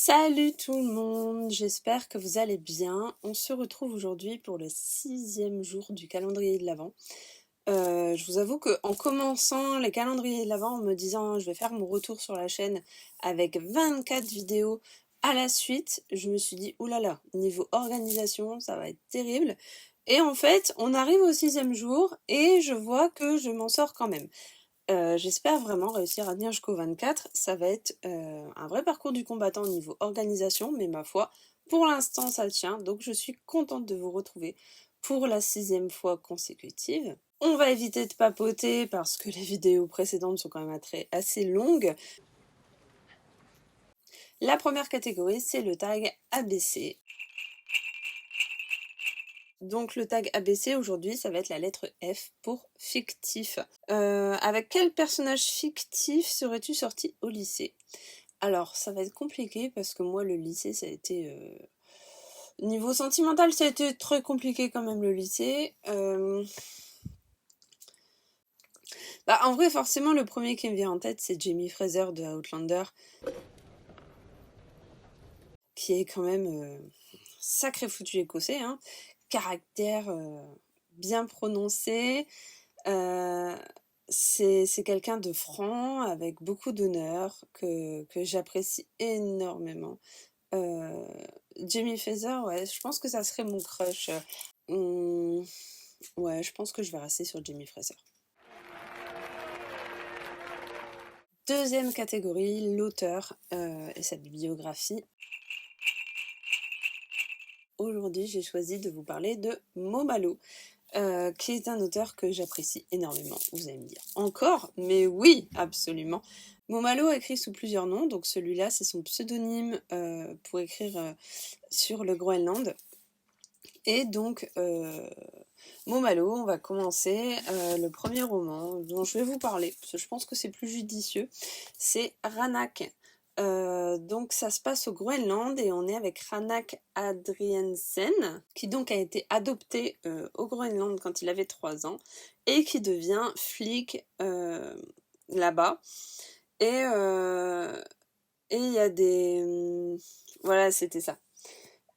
Salut tout le monde, j'espère que vous allez bien. On se retrouve aujourd'hui pour le 6e jour du calendrier de l'Avent. Je vous avoue qu'en commençant les calendriers de l'Avent, en me disant je vais faire mon retour sur la chaîne avec 24 vidéos à la suite, je me suis dit oulala, niveau organisation, ça va être terrible. Et en fait, on arrive au 6e jour et je vois que je m'en sors quand même. J'espère vraiment réussir à tenir jusqu'au 24. Ça va être un vrai parcours du combattant au niveau organisation, mais ma foi, pour l'instant ça tient, donc je suis contente de vous retrouver pour la 6e fois consécutive. On va éviter de papoter parce que les vidéos précédentes sont quand même assez longues. La première catégorie, c'est le tag ABC. Donc le tag ABC aujourd'hui, ça va être la lettre F pour fictif. Avec quel personnage fictif serais-tu sorti au lycée? Alors ça va être compliqué parce que moi le lycée ça a été... Niveau sentimental ça a été très compliqué quand même le lycée. En vrai forcément le premier qui me vient en tête c'est Jamie Fraser de Outlander. Qui est quand même sacré foutu écossais, hein. Caractère bien prononcé. C'est quelqu'un de franc, avec beaucoup d'honneur, que j'apprécie énormément. Jamie Fraser, ouais, je pense que ça serait mon crush. Ouais, je pense que je vais rester sur Jamie Fraser. Deuxième catégorie, l'auteur et sa bibliographie. Aujourd'hui, j'ai choisi de vous parler de Momalo. Qui est un auteur que j'apprécie énormément. Vous allez me dire encore, mais oui, absolument. Momalo a écrit sous plusieurs noms, donc celui-là c'est son pseudonyme pour écrire sur le Groenland. Et donc Momalo, on va commencer le premier roman dont je vais vous parler, parce que je pense que c'est plus judicieux, c'est Ranak. Donc ça se passe au Groenland et on est avec Ranak Adriensen, qui donc a été adopté au Groenland quand il avait 3 ans et qui devient flic là-bas. Et il y a des... Voilà, c'était ça.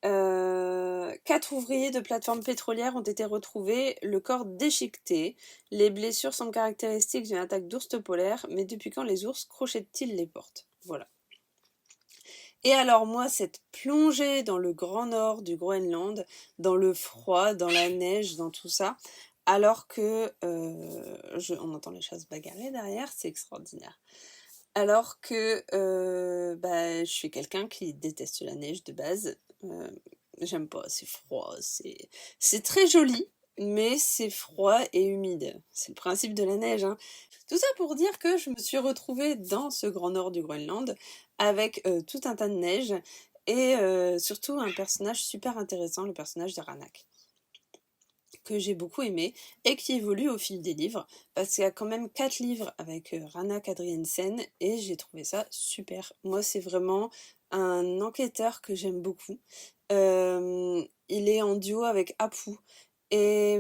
4 ouvriers de plateformes pétrolières ont été retrouvés, le corps déchiqueté. Les blessures sont caractéristiques d'une attaque d'ours polaire, mais depuis quand les ours crochettent-ils les portes? Voilà. Et alors moi, cette plongée dans le grand nord du Groenland, dans le froid, dans la neige, dans tout ça, alors que on entend les chats se bagarrer derrière, c'est extraordinaire. Alors que je suis quelqu'un qui déteste la neige de base. J'aime pas, c'est froid, c'est très joli, mais c'est froid et humide. C'est le principe de la neige, hein. Tout ça pour dire que je me suis retrouvée dans ce grand nord du Groenland avec tout un tas de neige et surtout un personnage super intéressant, le personnage de Ranak, que j'ai beaucoup aimé et qui évolue au fil des livres, parce qu'il y a quand même 4 livres avec Ranak Adriensen et j'ai trouvé ça super. Moi c'est vraiment un enquêteur que j'aime beaucoup. Il est en duo avec Apu et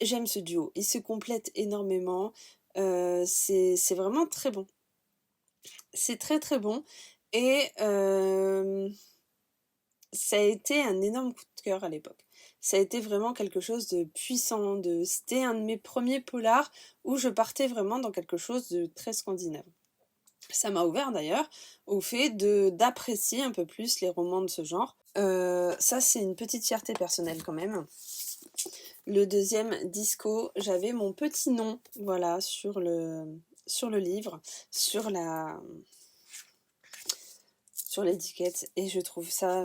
j'aime ce duo, ils se complètent énormément, c'est vraiment très bon. C'est très très bon et ça a été un énorme coup de cœur à l'époque. Ça a été vraiment quelque chose de puissant, c'était un de mes premiers polars où je partais vraiment dans quelque chose de très scandinave. Ça m'a ouvert d'ailleurs au fait d'apprécier un peu plus les romans de ce genre. Ça c'est une petite fierté personnelle quand même. Le deuxième, Disco, j'avais mon petit nom, voilà, sur le livre, sur l'étiquette, et je trouve ça,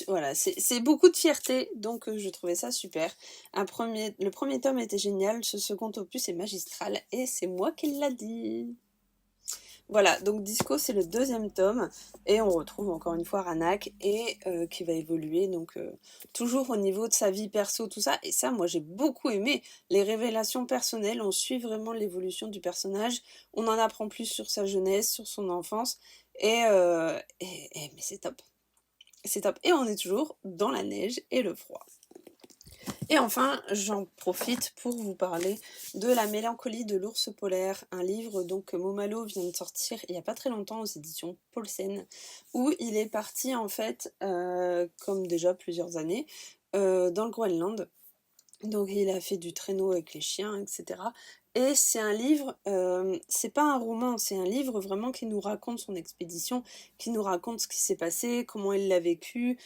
voilà, c'est beaucoup de fierté, donc je trouvais ça super. Le premier tome était génial, ce second opus est magistral, et c'est moi qui l'a dit. Voilà, donc Disco c'est le deuxième tome et on retrouve encore une fois Ranak et qui va évoluer donc toujours au niveau de sa vie perso, tout ça. Et ça, moi j'ai beaucoup aimé les révélations personnelles, on suit vraiment l'évolution du personnage, on en apprend plus sur sa jeunesse, sur son enfance mais c'est top. C'est top. Et on est toujours dans la neige et le froid. Et enfin, j'en profite pour vous parler de La mélancolie de l'ours polaire, un livre donc que Momalo vient de sortir il n'y a pas très longtemps aux éditions Paulsen, où il est parti en fait, comme déjà plusieurs années, dans le Groenland. Donc il a fait du traîneau avec les chiens, etc. Et c'est un livre, c'est pas un roman, c'est un livre vraiment qui nous raconte son expédition, qui nous raconte ce qui s'est passé, comment il l'a vécu.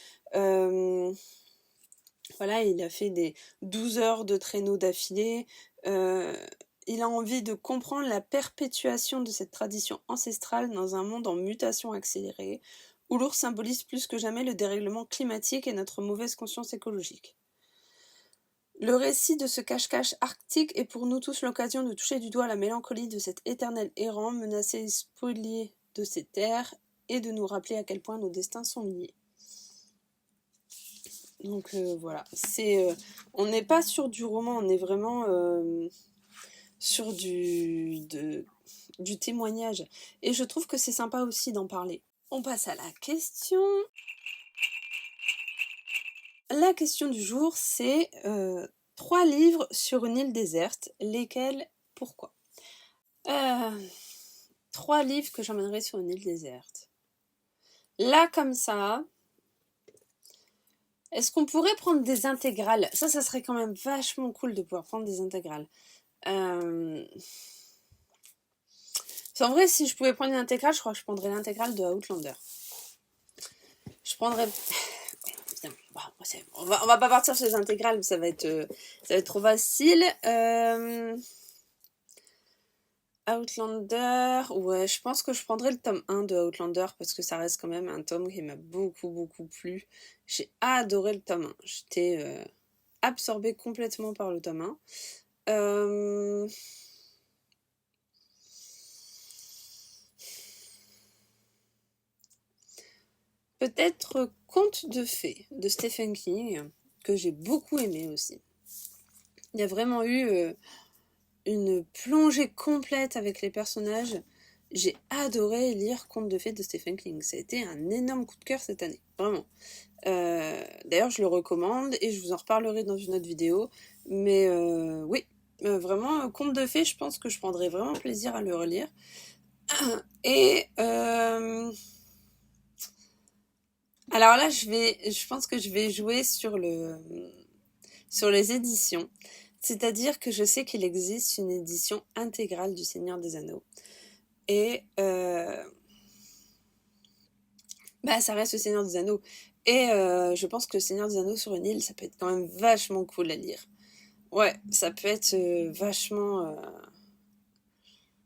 Voilà, il a fait des 12 heures de traîneau d'affilée. Euh, il a envie de comprendre la perpétuation de cette tradition ancestrale dans un monde en mutation accélérée, où l'ours symbolise plus que jamais le dérèglement climatique et notre mauvaise conscience écologique. Le récit de ce cache-cache arctique est pour nous tous l'occasion de toucher du doigt la mélancolie de cet éternel errant menacé et spolié de ses terres et de nous rappeler à quel point nos destins sont liés. Donc voilà, on n'est pas sur du roman, on est vraiment sur du témoignage. Et je trouve que c'est sympa aussi d'en parler. On passe à la question. La question du jour, c'est 3 livres sur une île déserte, lesquels, pourquoi 3 livres que j'emmènerais sur une île déserte. Là, comme ça, est-ce qu'on pourrait prendre des intégrales ? Ça serait quand même vachement cool de pouvoir prendre des intégrales. En vrai, si je pouvais prendre une intégrale, je crois que je prendrais l'intégrale de Outlander. Je prendrais... on va pas partir sur les intégrales, ça va être trop facile. Outlander, ouais, je pense que je prendrais le tome 1 de Outlander parce que ça reste quand même un tome qui m'a beaucoup plu. J'ai adoré le tome 1. J'étais absorbée complètement par le tome 1. Peut-être Contes de fées de Stephen King, que j'ai beaucoup aimé aussi. Il y a vraiment eu une plongée complète avec les personnages. J'ai adoré lire Contes de fées de Stephen King. Ça a été un énorme coup de cœur cette année, vraiment. D'ailleurs, je le recommande et je vous en reparlerai dans une autre vidéo. Mais oui, vraiment, Contes de fées, je pense que je prendrais vraiment plaisir à le relire. Et alors là, je pense que je vais jouer sur les éditions. C'est-à-dire que je sais qu'il existe une édition intégrale du Seigneur des Anneaux. Et ça reste le Seigneur des Anneaux. Et je pense que le Seigneur des Anneaux sur une île, ça peut être quand même vachement cool à lire. Ouais, ça peut être vachement...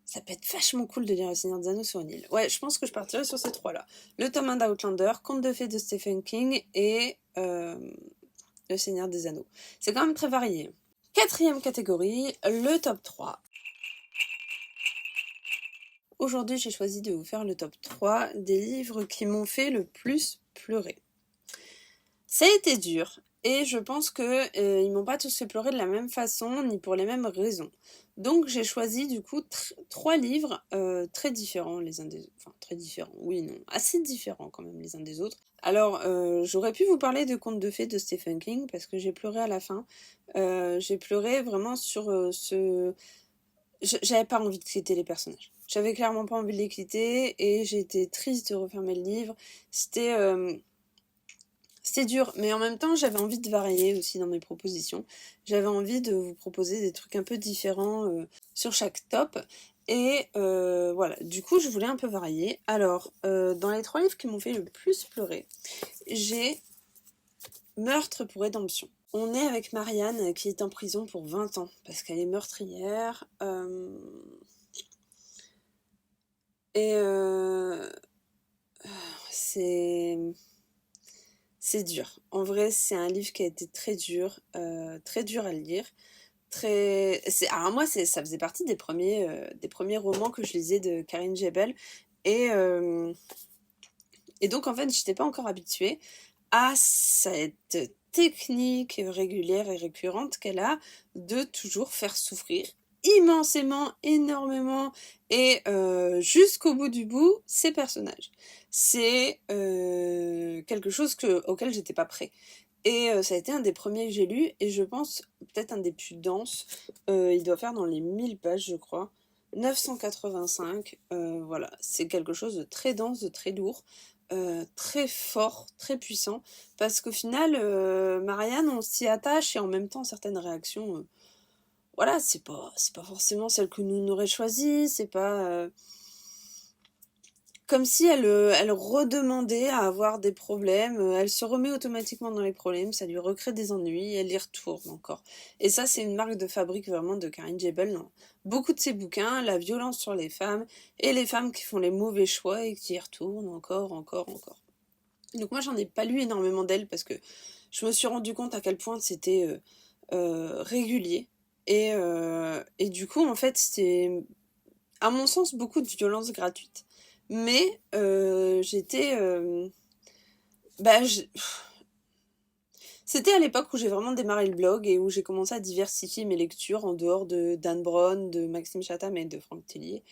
ça peut être vachement cool de lire le Seigneur des Anneaux sur une île. Ouais, je pense que je partirai sur ces 3-là. Le tome 1 d'Outlander, Contes de fées de Stephen King et le Seigneur des Anneaux. C'est quand même très varié. 4e catégorie, le top 3. Aujourd'hui, j'ai choisi de vous faire le top 3 des livres qui m'ont fait le plus pleurer. Ça a été dur, et je pense que ils m'ont pas tous fait pleurer de la même façon, ni pour les mêmes raisons. Donc j'ai choisi du coup 3 livres très différents les uns des autres. Enfin, très différents, oui, non, assez différents quand même les uns des autres. Alors, j'aurais pu vous parler de Contes de fées de Stephen King, parce que j'ai pleuré à la fin. J'ai pleuré vraiment sur j'avais pas envie de quitter les personnages. J'avais clairement pas envie de les quitter, et j'ai été triste de refermer le livre. C'était dur, mais en même temps, j'avais envie de varier aussi dans mes propositions. J'avais envie de vous proposer des trucs un peu différents sur chaque top. Et voilà, du coup, je voulais un peu varier. Alors, dans les 3 livres qui m'ont fait le plus pleurer, j'ai Meurtre pour rédemption. On est avec Marianne qui est en prison pour 20 ans parce qu'elle est meurtrière. Et c'est dur. En vrai, c'est un livre qui a été très dur à lire. Alors moi, ça faisait partie des premiers romans que je lisais de Karine Jebel. Et donc, en fait, je n'étais pas encore habituée à cette technique régulière et récurrente qu'elle a de toujours faire souffrir immensément, énormément et jusqu'au bout du bout ses personnages. C'est quelque chose auquel j'étais pas prêt. Et ça a été un des premiers que j'ai lu, et je pense peut-être un des plus denses. Il doit faire dans les 1000 pages, je crois. 985, voilà, c'est quelque chose de très dense, de très lourd, très fort, très puissant, parce qu'au final, Marianne, on s'y attache, et en même temps, certaines réactions, voilà, c'est pas forcément celle que nous on aurait choisie, c'est pas... comme si elle redemandait à avoir des problèmes, elle se remet automatiquement dans les problèmes, ça lui recrée des ennuis, elle y retourne encore. Et ça, c'est une marque de fabrique vraiment de Karine Jebel dans beaucoup de ses bouquins, la violence sur les femmes, et les femmes qui font les mauvais choix et qui y retournent encore, encore, encore. Donc moi, j'en ai pas lu énormément d'elle parce que je me suis rendu compte à quel point c'était régulier. Et du coup, en fait, c'était à mon sens, beaucoup de violence gratuite. Mais j'étais... bah, c'était à l'époque où j'ai vraiment démarré le blog et où j'ai commencé à diversifier mes lectures en dehors de Dan Brown, de Maxime Chatham et de Franck Tellier.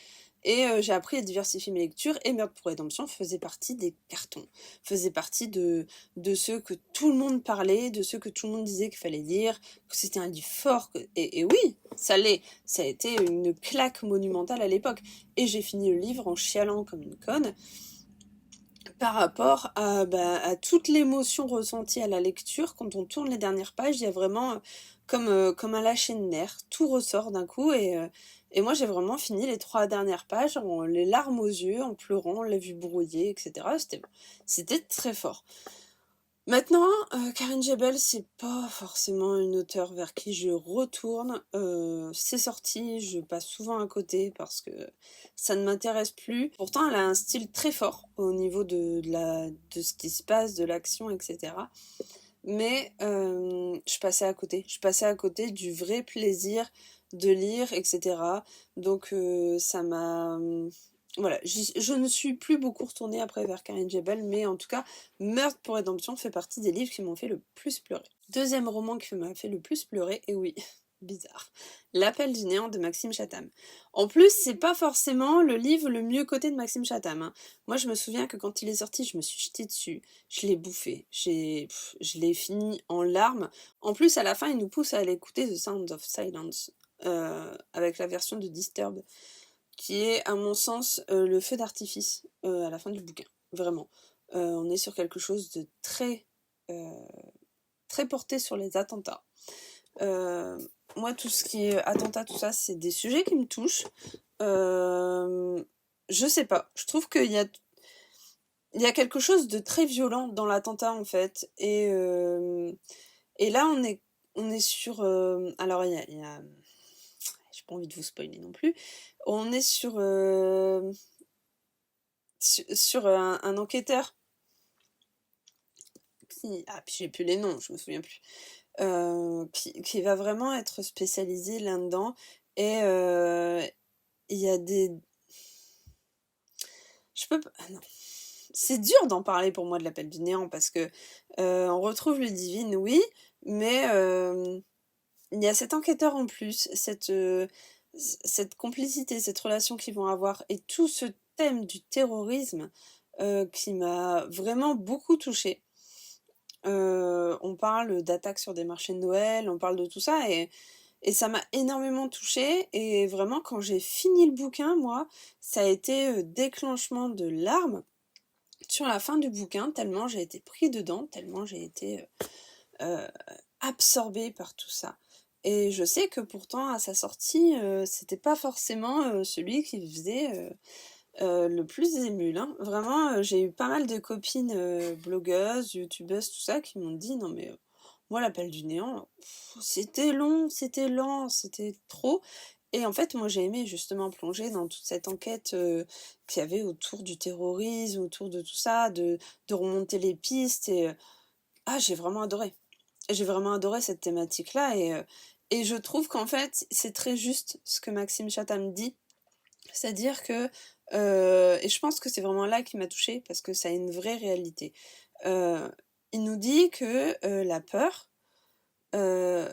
Et j'ai appris à diversifier mes lectures, et Meurtre pour Rédemption faisait partie des cartons, faisait partie de ceux que tout le monde parlait, de ceux que tout le monde disait qu'il fallait lire, que c'était un livre fort, et oui, ça l'est, ça a été une claque monumentale à l'époque. Et j'ai fini le livre en chialant comme une conne, par rapport à toute l'émotion ressentie à la lecture. Quand on tourne les dernières pages, il y a vraiment comme un lâcher de nerfs, tout ressort d'un coup, et moi j'ai vraiment fini les 3 dernières pages en les larmes aux yeux, en pleurant, la vue brouillée, etc. C'était très fort. Maintenant, Karine Jebel, c'est pas forcément une auteure vers qui je retourne. C'est sorti, je passe souvent à côté parce que ça ne m'intéresse plus. Pourtant, elle a un style très fort au niveau de ce qui se passe, de l'action, etc. Mais je passais à côté. Je passais à côté du vrai plaisir de lire, etc. Donc ça m'a... Voilà, je ne suis plus beaucoup retournée après vers Karine Jebel, mais en tout cas, Meurtre pour Rédemption fait partie des livres qui m'ont fait le plus pleurer. Deuxième roman qui m'a fait le plus pleurer, et oui, bizarre, L'Appel du néant de Maxime Chatham. En plus, c'est pas forcément le livre le mieux coté de Maxime Chatham, hein. Moi, je me souviens que quand il est sorti, je me suis jetée dessus, je l'ai bouffé, je l'ai fini en larmes. En plus, à la fin, il nous pousse à aller écouter The Sound of Silence, avec la version de Disturbed, qui est, à mon sens, le feu d'artifice à la fin du bouquin. Vraiment. On est sur quelque chose de très, très porté sur les attentats. Moi, tout ce qui est attentat, tout ça, c'est des sujets qui me touchent. Je sais pas. Je trouve qu'il y a quelque chose de très violent dans l'attentat, en fait. Et là, on est sur... alors, il y a j'ai pas envie de vous spoiler non plus. On est sur un enquêteur puis j'ai plus les noms, je me souviens plus. Qui va vraiment être spécialisé là-dedans. Et il y a des... Je peux pas... ah non. C'est dur d'en parler pour moi de l'Appel du néant parce que on retrouve le divine, oui, mais il y a cet enquêteur en plus, cette complicité, cette relation qu'ils vont avoir, et tout ce thème du terrorisme qui m'a vraiment beaucoup touchée. On parle d'attaques sur des marchés de Noël, on parle de tout ça, et ça m'a énormément touchée. Et vraiment, quand j'ai fini le bouquin, moi, ça a été déclenchement de larmes sur la fin du bouquin, tellement j'ai été pris dedans, tellement j'ai été absorbée par tout ça. Et je sais que pourtant, à sa sortie, c'était pas forcément celui qui faisait le plus émule, hein. Vraiment, j'ai eu pas mal de copines blogueuses, youtubeuses, tout ça, qui m'ont dit non mais moi l'appel du néant, c'était long, c'était lent, c'était trop. Et en fait, moi j'ai aimé justement plonger dans toute cette enquête qu'il y avait autour du terrorisme, autour de tout ça, de remonter les pistes. Et j'ai vraiment adoré. J'ai vraiment adoré cette thématique-là, et je trouve qu'en fait c'est très juste ce que Maxime Chatham dit. C'est-à-dire que, et je pense que c'est vraiment là qui m'a touchée, parce que ça a une vraie réalité. Il nous dit que la peur, que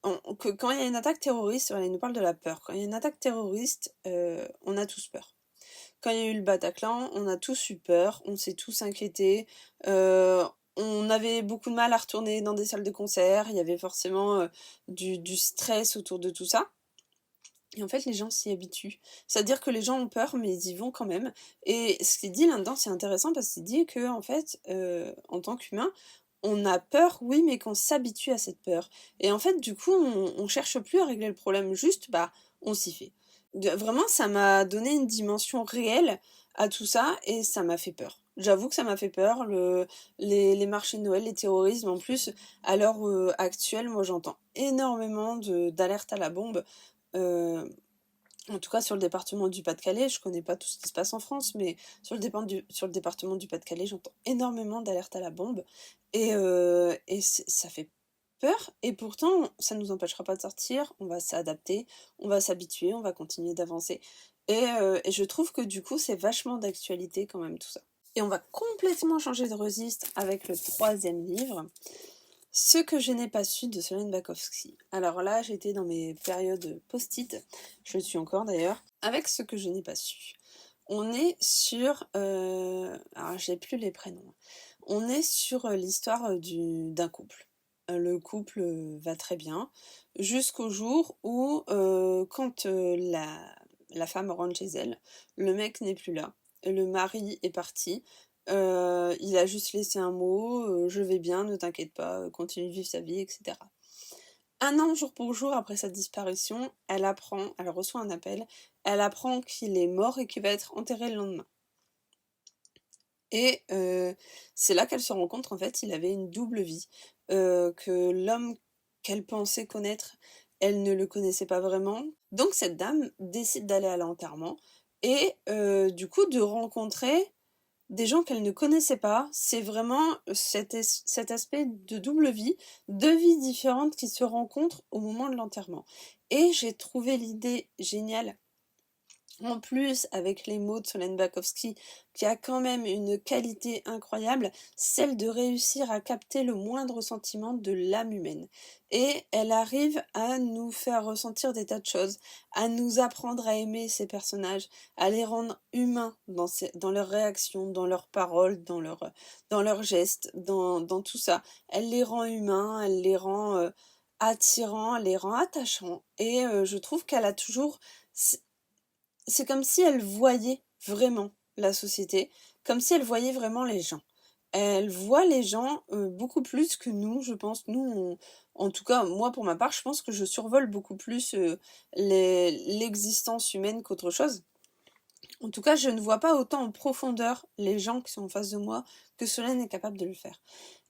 quand il y a une attaque terroriste, voilà, il nous parle de la peur. Quand il y a une attaque terroriste, on a tous peur. Quand il y a eu le Bataclan, on a tous eu peur, on s'est tous inquiétés. on avait beaucoup de mal à retourner dans des salles de concert, il y avait forcément du stress autour de tout ça. Et en fait, les gens s'y habituent. C'est-à-dire que les gens ont peur, mais ils y vont quand même. Et ce qu'il dit là-dedans, c'est intéressant parce qu'il dit que, en fait, en tant qu'humain, on a peur, oui, mais qu'on s'habitue à cette peur. Et en fait, du coup, on cherche plus à régler le problème, juste, bah, on s'y fait. Vraiment, ça m'a donné une dimension réelle à tout ça et ça m'a fait peur. J'avoue que ça m'a fait peur, les marchés de Noël, les terrorismes. En plus, à l'heure actuelle, moi j'entends énormément d'alertes à la bombe. euh, en tout cas, sur le département du Pas-de-Calais, je connais pas tout ce qui se passe en France, mais sur le département du Pas-de-Calais, j'entends énormément d'alertes à la bombe. Et ça fait peur, et pourtant, ça ne nous empêchera pas de sortir, on va s'adapter, on va s'habituer, on va continuer d'avancer. Et je trouve que du coup, c'est vachement d'actualité quand même tout ça. Et on va complètement changer de registre avec le troisième livre. Ce que je n'ai pas su de Solène Bakowski. Alors là, j'étais dans mes périodes post-it, je le suis encore d'ailleurs, avec ce que je n'ai pas su. On est sur... alors j'ai plus les prénoms. On est sur l'histoire d'un couple. Le couple va très bien, jusqu'au jour où, quand la femme rentre chez elle, le mec n'est plus là. Le mari est parti, il a juste laissé un mot, je vais bien, ne t'inquiète pas, continue de vivre sa vie, etc. Un an jour pour jour après sa disparition, elle reçoit un appel, elle apprend qu'il est mort et qu'il va être enterré le lendemain. Et c'est là qu'elle se rend compte qu'en fait il avait une double vie, que l'homme qu'elle pensait connaître, elle ne le connaissait pas vraiment. Donc cette dame décide d'aller à l'enterrement et du coup de rencontrer des gens qu'elle ne connaissait pas. C'est vraiment cet aspect de double vie, deux vies différentes qui se rencontrent au moment de l'enterrement. Et j'ai trouvé l'idée géniale. En plus, avec les mots de Solène Bakowski, qui a quand même une qualité incroyable, celle de réussir à capter le moindre sentiment de l'âme humaine. Et elle arrive à nous faire ressentir des tas de choses, à nous apprendre à aimer ces personnages, à les rendre humains dans leurs réactions, dans leurs paroles, dans leurs gestes, dans tout ça. Elle les rend humains, elle les rend attirants, elle les rend attachants. Et je trouve qu'elle a toujours... C'est comme si elle voyait vraiment la société, comme si elle voyait vraiment les gens. Elle voit les gens beaucoup plus que nous, je pense. En tout cas, moi pour ma part, je pense que je survole beaucoup plus l'existence humaine qu'autre chose. En tout cas, je ne vois pas autant en profondeur les gens qui sont en face de moi que Solène est capable de le faire.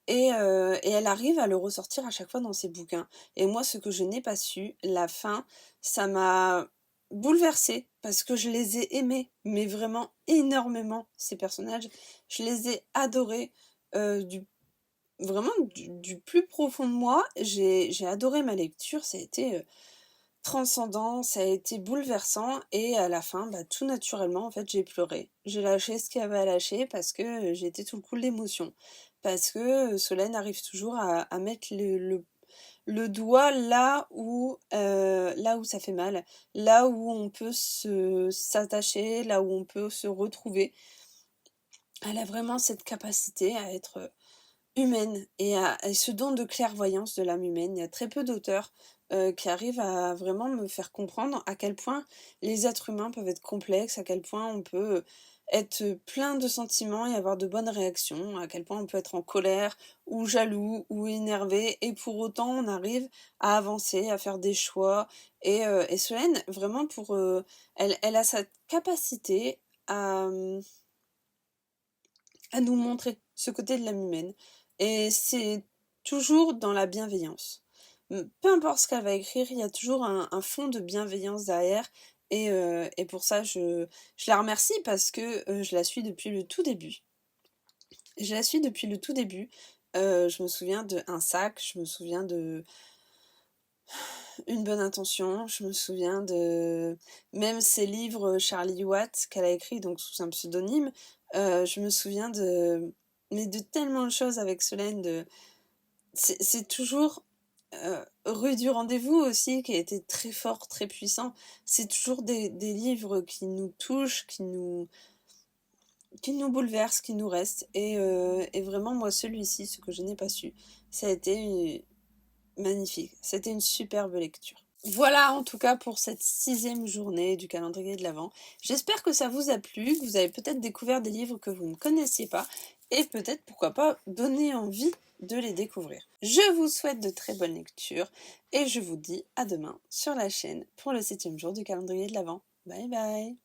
Et elle arrive à le ressortir à chaque fois dans ses bouquins. Et moi, ce que je n'ai pas su, la fin, ça m'a bouleversée parce que je les ai aimés, mais vraiment énormément, ces personnages. Je les ai adorés vraiment du plus profond de moi. J'ai adoré ma lecture, ça a été transcendant, ça a été bouleversant et à la fin, bah, tout naturellement, en fait, j'ai pleuré. J'ai lâché ce qu'il y avait à lâcher parce que j'étais tout le coup de l'émotion. Parce que Solène arrive toujours à mettre le doigt là où ça fait mal, là où on peut s'attacher, là où on peut se retrouver. Elle a vraiment cette capacité à être humaine et ce don de clairvoyance de l'âme humaine. Il y a très peu d'auteurs qui arrivent à vraiment me faire comprendre à quel point les êtres humains peuvent être complexes, à quel point on peut être plein de sentiments et avoir de bonnes réactions, à quel point on peut être en colère ou jaloux ou énervé et pour autant on arrive à avancer, à faire des choix. Et Solène, vraiment elle a cette capacité à nous montrer ce côté de l'âme humaine. Et c'est toujours dans la bienveillance. Peu importe ce qu'elle va écrire, il y a toujours un fond de bienveillance derrière. Et pour ça, je la remercie parce que je la suis depuis le tout début. Je la suis depuis le tout début. Je me souviens de Un sac, je me souviens de Une bonne intention, je me souviens de même ses livres Charlie Watt qu'elle a écrit donc sous un pseudonyme. Je me souviens mais de tellement de choses avec Solène. C'est toujours Rue du rendez-vous aussi qui a été très fort, très puissant. C'est toujours des livres qui nous touchent, qui nous bouleverse, qui nous reste. Et vraiment, moi, celui-ci, ce que je n'ai pas su, ça a été magnifique. C'était une superbe lecture. Voilà en tout cas pour cette 6e journée du calendrier de l'Avent. J'espère que ça vous a plu, que vous avez peut-être découvert des livres que vous ne connaissiez pas et peut-être, pourquoi pas, donner envie de les découvrir. Je vous souhaite de très bonnes lectures et je vous dis à demain sur la chaîne pour le 7e jour du calendrier de l'Avent. Bye bye!